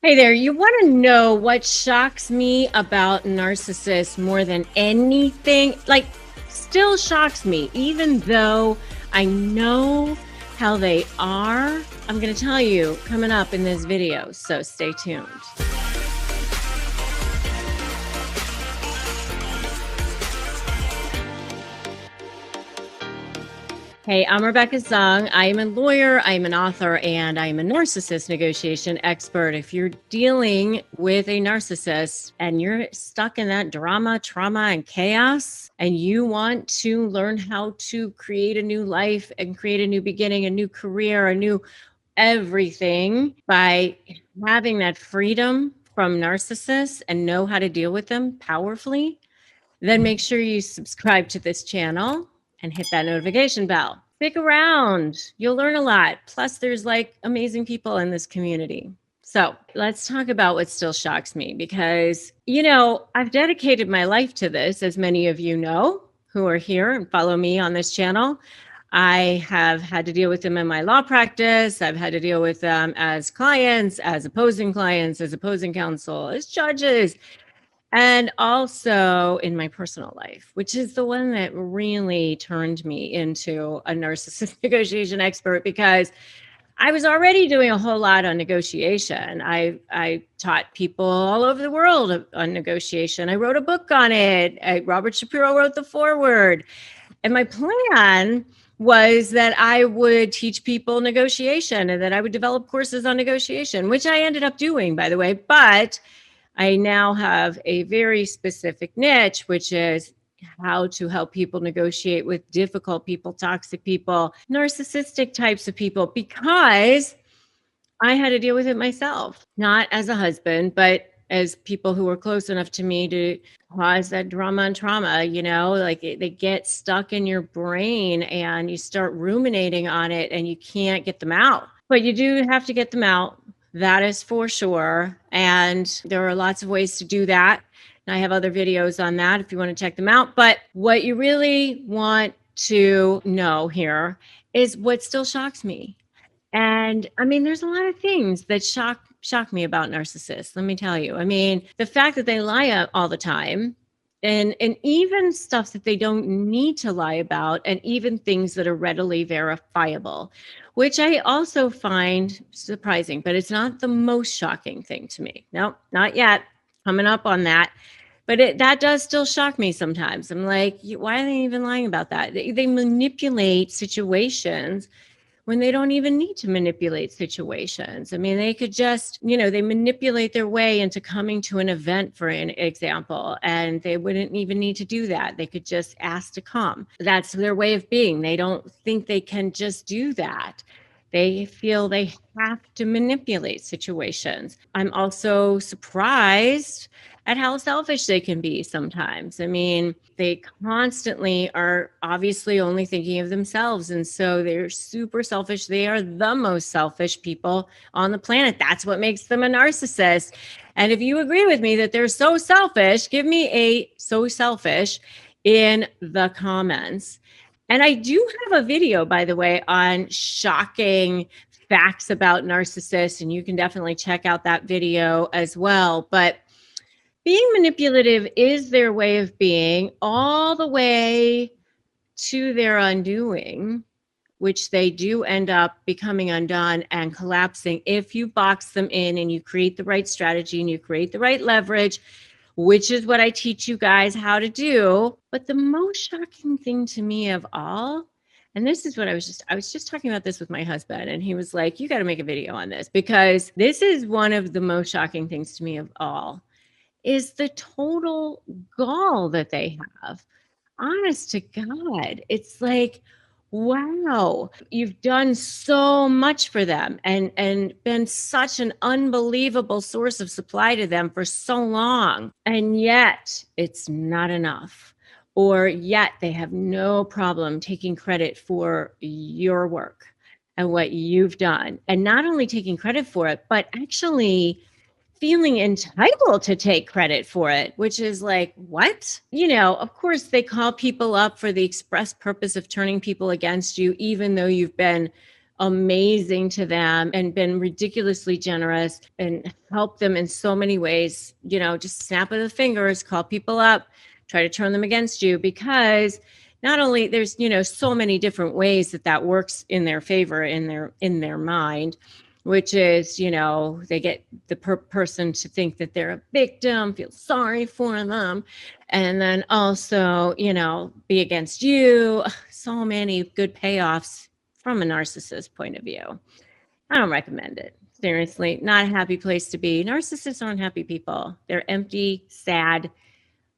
Hey there, you want to know what shocks me about narcissists more than anything? Like, still shocks me, even though I know how they are. I'm going to tell you coming up in this video, so stay tuned. Hey, I'm Rebecca Zung. I am a lawyer, I am an author, and I am a narcissist negotiation expert. If you're dealing with a narcissist and you're stuck in that drama, trauma, and chaos, and you want to learn how to create a new life and create a new beginning, a new career, a new everything by having that freedom from narcissists and know how to deal with them powerfully, then make sure you subscribe to this channel and hit that notification bell. Stick around. You'll learn a lot. Plus, there's like amazing people in this community. So let's talk about what still shocks me because, I've dedicated my life to this, as many of you know who are here and follow me on this channel. I have had to deal with them in my law practice. I've had to deal with them as clients, as opposing counsel, as judges. And also in my personal life, which is the one that really turned me into a narcissist negotiation expert because I was already doing a whole lot on negotiation. I taught people all over the world on negotiation. I wrote a book on it. Robert Shapiro wrote the foreword. And my plan was that I would teach people negotiation and that I would develop courses on negotiation, which I ended up doing, by the way. But I now have a very specific niche, which is how to help people negotiate with difficult people, toxic people, narcissistic types of people, because I had to deal with it myself, not as a husband, but as people who were close enough to me to cause that drama and trauma, like they get stuck in your brain and you start ruminating on it and you can't get them out. But you do have to get them out. That is for sure. And there are lots of ways to do that. And I have other videos on that if you want to check them out. But what you really want to know here is what still shocks me. And I mean, there's a lot of things that shock me about narcissists. Let me tell you. I mean, the fact that they lie all the time, and even stuff that they don't need to lie about, and even things that are readily verifiable, which I also find surprising, but it's not the most shocking thing to me. No, not yet. Coming up on that. But that does still shock me sometimes. I'm like, why are they even lying about that? They manipulate situations when they don't even need to manipulate situations. I mean, they could just, they manipulate their way into coming to an event, for an example, and they wouldn't even need to do that. They could just ask to come. That's their way of being. They don't think they can just do that. They feel they have to manipulate situations. I'm also surprised at how selfish they can be sometimes. I mean, they constantly are obviously only thinking of themselves. And so they're super selfish. They are the most selfish people on the planet. That's what makes them a narcissist. And if you agree with me that they're so selfish, give me a so selfish in the comments. And I do have a video, by the way, on shocking facts about narcissists, and you can definitely check out that video as well. But being manipulative is their way of being, all the way to their undoing, which they do end up becoming undone and collapsing if you box them in and you create the right strategy and you create the right leverage, which is what I teach you guys how to do. But the most shocking thing to me of all, and this is what I was just talking about this with my husband, and he was like, you got to make a video on this because this is one of the most shocking things to me of all, is the total gall that they have. Honest to God, it's like, wow, you've done so much for them and been such an unbelievable source of supply to them for so long. And yet it's not enough. Or yet they have no problem taking credit for your work and what you've done. And not only taking credit for it, but actually feeling entitled to take credit for it, which is like, what? Of course, they call people up for the express purpose of turning people against you, even though you've been amazing to them and been ridiculously generous and helped them in so many ways, just snap of the fingers, call people up, try to turn them against you, because not only there's, so many different ways that works in their favor in their mind, which is, they get the person to think that they're a victim, feel sorry for them, and then also, be against you. So many good payoffs from a narcissist point of view. I don't recommend it. Seriously, not a happy place to be. Narcissists aren't happy people. They're empty, sad,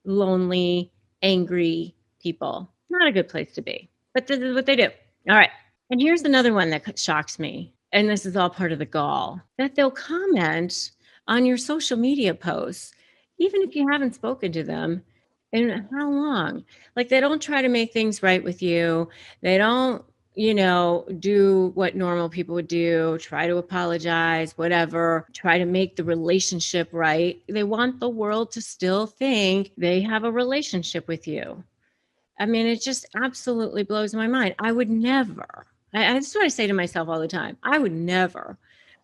lonely, angry people. Not a good place to be. But this is what they do. All right. And here's another one that shocks me. And this is all part of the gall, that they'll comment on your social media posts, even if you haven't spoken to them in how long. Like, they don't try to make things right with you. They don't, do what normal people would do, try to apologize, whatever, try to make the relationship right. They want the world to still think they have a relationship with you. I mean, it just absolutely blows my mind. I would never. That's what I say to myself all the time. I would never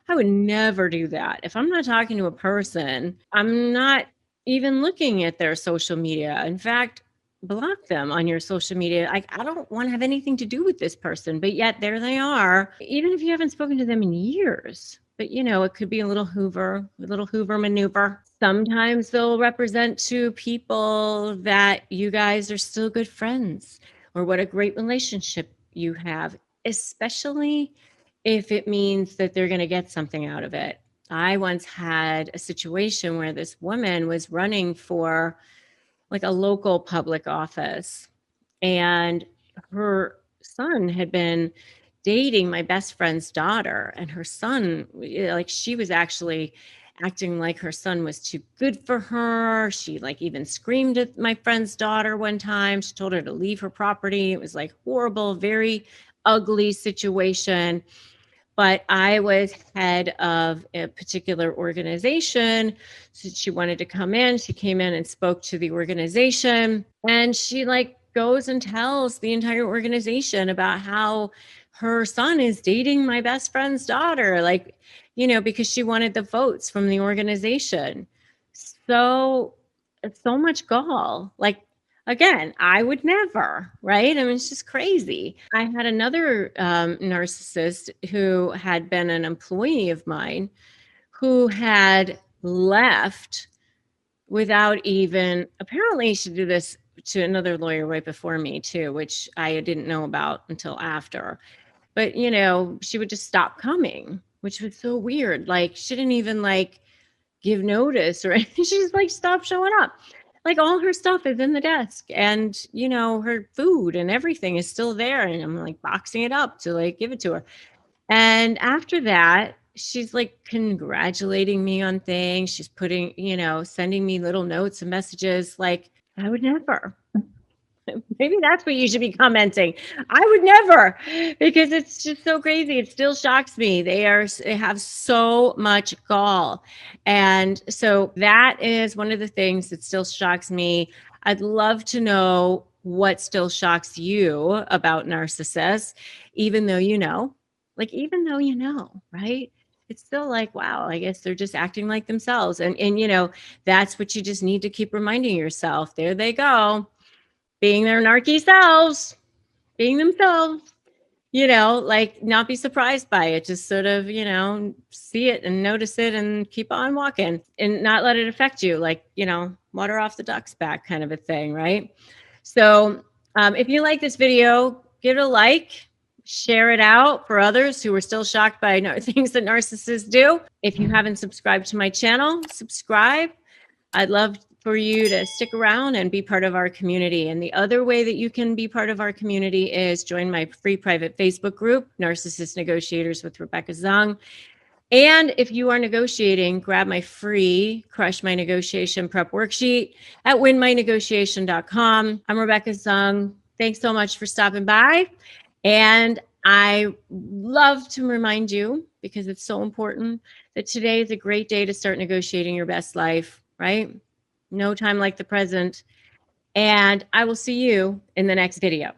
do that. If I'm not talking to a person, I'm not even looking at their social media. In fact, block them on your social media. I don't want to have anything to do with this person, but yet there they are, even if you haven't spoken to them in years. But it could be a little Hoover maneuver. Sometimes they'll represent to people that you guys are still good friends or what a great relationship you have, especially if it means that they're going to get something out of it. I once had a situation where this woman was running for like a local public office, and her son had been dating my best friend's daughter, and her son, like, she was actually acting like her son was too good for her. She like even screamed at my friend's daughter one time. She told her to leave her property. It was like horrible, very ugly situation. But I was head of a particular organization. So she wanted to come in. She came in and spoke to the organization. And she like goes and tells the entire organization about how her son is dating my best friend's daughter, like, because she wanted the votes from the organization. So much gall. Like, again, I would never, right? I mean, it's just crazy. I had another narcissist who had been an employee of mine who had left without even, apparently she did this to another lawyer right before me too, which I didn't know about until after. But, she would just stop coming, which was so weird. Like, she didn't even like give notice or anything. She just like stopped showing up. Like, all her stuff is in the desk, and her food and everything is still there, and I'm like boxing it up to like give it to her. And after that, she's like congratulating me on things. She's putting, sending me little notes and messages. Like, I would never. Maybe that's what you should be commenting. I would never, because it's just so crazy. It still shocks me. They have so much gall. And so that is one of the things that still shocks me. I'd love to know what still shocks you about narcissists, even though right? It's still like, wow, I guess they're just acting like themselves. And that's what you just need to keep reminding yourself. There they go, being their narky selves, being themselves, like, not be surprised by it. Just sort of, see it and notice it and keep on walking and not let it affect you. Like, water off the duck's back kind of a thing, right? So if you like this video, give it a like, share it out for others who are still shocked by things that narcissists do. If you haven't subscribed to my channel, subscribe. I'd love for you to stick around and be part of our community. And the other way that you can be part of our community is join my free private Facebook group, Narcissist Negotiators with Rebecca Zung. And if you are negotiating, grab my free Crush My Negotiation Prep Worksheet at winmynegotiation.com. I'm Rebecca Zung. Thanks so much for stopping by. And I love to remind you, because it's so important, that today is a great day to start negotiating your best life, right? No time like the present. And I will see you in the next video.